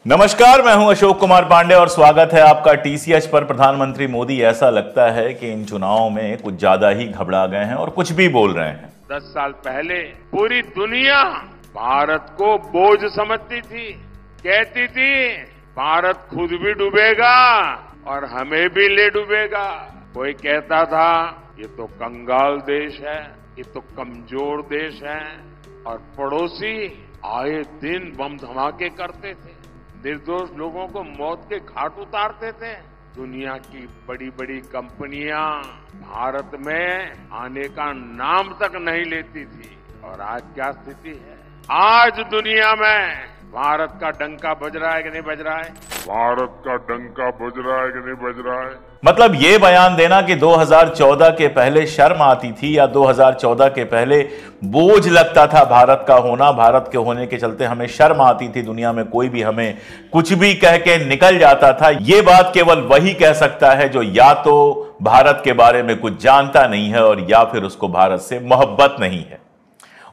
नमस्कार, मैं हूं अशोक कुमार पांडे और स्वागत है आपका टीसीएच पर। प्रधानमंत्री मोदी ऐसा लगता है कि इन चुनावों में कुछ ज्यादा ही घबरा गए हैं और कुछ भी बोल रहे हैं। 10 साल पहले पूरी दुनिया भारत को बोझ समझती थी, कहती थी भारत खुद भी डूबेगा और हमें भी ले डूबेगा। कोई कहता था ये तो कंगाल देश है, ये तो कमजोर देश है, और पड़ोसी आए दिन बम धमाके करते थे, निर्दोष लोगों को मौत के घाट उतारते थे। दुनिया की बड़ी बड़ी कंपनियां भारत में आने का नाम तक नहीं लेती थी। और आज क्या स्थिति है? आज दुनिया में भारत का डंका बज रहा है कि नहीं बज रहा है? भारत का डंका बज रहा है कि नहीं बज रहा है? मतलब ये बयान देना कि 2014 के पहले शर्म आती थी या 2014 के पहले बोझ लगता था भारत का होना, भारत के होने के चलते हमें शर्म आती थी, दुनिया में कोई भी हमें कुछ भी कह के निकल जाता था, ये बात केवल वही कह सकता है जो या तो भारत के बारे में कुछ जानता नहीं है और या फिर उसको भारत से मोहब्बत नहीं है।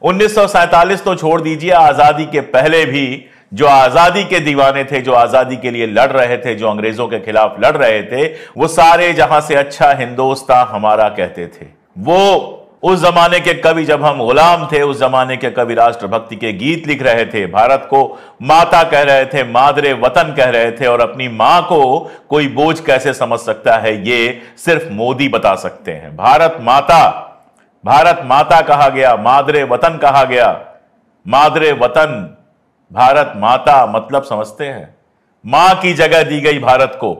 1947 तो छोड़ दीजिए, आजादी के पहले भी जो आजादी के दीवाने थे, जो आजादी के लिए लड़ रहे थे, जो अंग्रेजों के खिलाफ लड़ रहे थे, वो सारे जहां से अच्छा हिंदुस्तान हमारा कहते थे। वो उस जमाने के कवि, जब हम गुलाम थे, उस जमाने के कवि राष्ट्रभक्ति के गीत लिख रहे थे, भारत को माता कह रहे थे, मादरे वतन कह रहे थे। और अपनी मां को कोई बोझ कैसे समझ सकता है, ये सिर्फ मोदी बता सकते हैं। भारत माता कहा गया, मादरे वतन कहा गया। मादरे वतन, भारत माता मतलब समझते हैं, मां की जगह दी गई भारत को,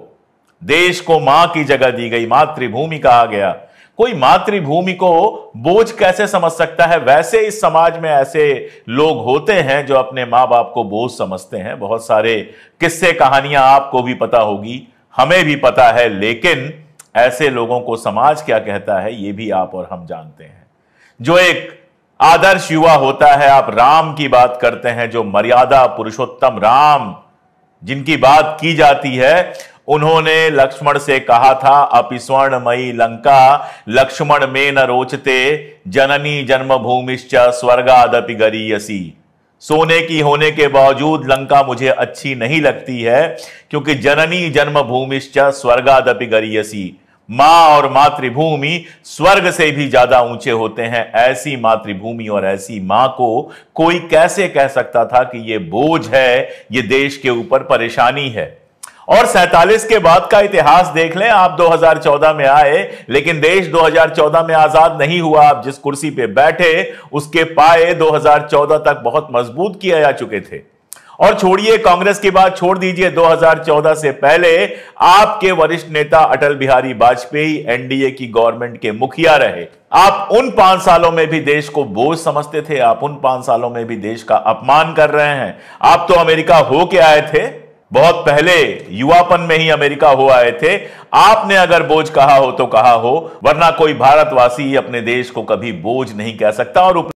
देश को मां की जगह दी गई, मातृभूमि कहा गया। कोई मातृभूमि को बोझ कैसे समझ सकता है? वैसे इस समाज में ऐसे लोग होते हैं जो अपने मां बाप को बोझ समझते हैं। बहुत सारे किस्से कहानियां आपको भी पता होगी, हमें भी पता है, लेकिन ऐसे लोगों को समाज क्या कहता है ये भी आप और हम जानते हैं। जो एक आदर्श युवा होता है, आप राम की बात करते हैं, जो मर्यादा पुरुषोत्तम राम जिनकी बात की जाती है, उन्होंने लक्ष्मण से कहा था, अपि स्वर्णमयी लंका लक्ष्मण में न रोचते, जननी जन्मभूमिश्च स्वर्गादपि गरीयसी। सोने की होने के बावजूद लंका मुझे अच्छी नहीं लगती है, क्योंकि जननी जन्मभूमिश्च स्वर्गादपि गरीयसी, मां और मातृभूमि स्वर्ग से भी ज्यादा ऊंचे होते हैं। ऐसी मातृभूमि और ऐसी मां को कोई कैसे कह सकता था कि ये बोझ है, ये देश के ऊपर परेशानी है? और 47 के बाद का इतिहास देख लें। आप 2014 में आए, लेकिन देश 2014 में आजाद नहीं हुआ। आप जिस कुर्सी पे बैठे उसके पाए 2014 तक बहुत मजबूत किए जा चुके थे। और छोड़िए कांग्रेस की बात, छोड़ दीजिए, 2014 से पहले आपके वरिष्ठ नेता अटल बिहारी वाजपेयी एनडीए की गवर्नमेंट के मुखिया रहे। आप उन 5 सालों में भी देश को बोझ समझते थे, आप उन 5 सालों में भी देश का अपमान कर रहे हैं। आप तो अमेरिका हो के आए थे, बहुत पहले युवापन में ही अमेरिका हो आए थे। आपने अगर बोझ कहा हो तो कहा हो, वरना कोई भारतवासी अपने देश को कभी बोझ नहीं कह सकता। और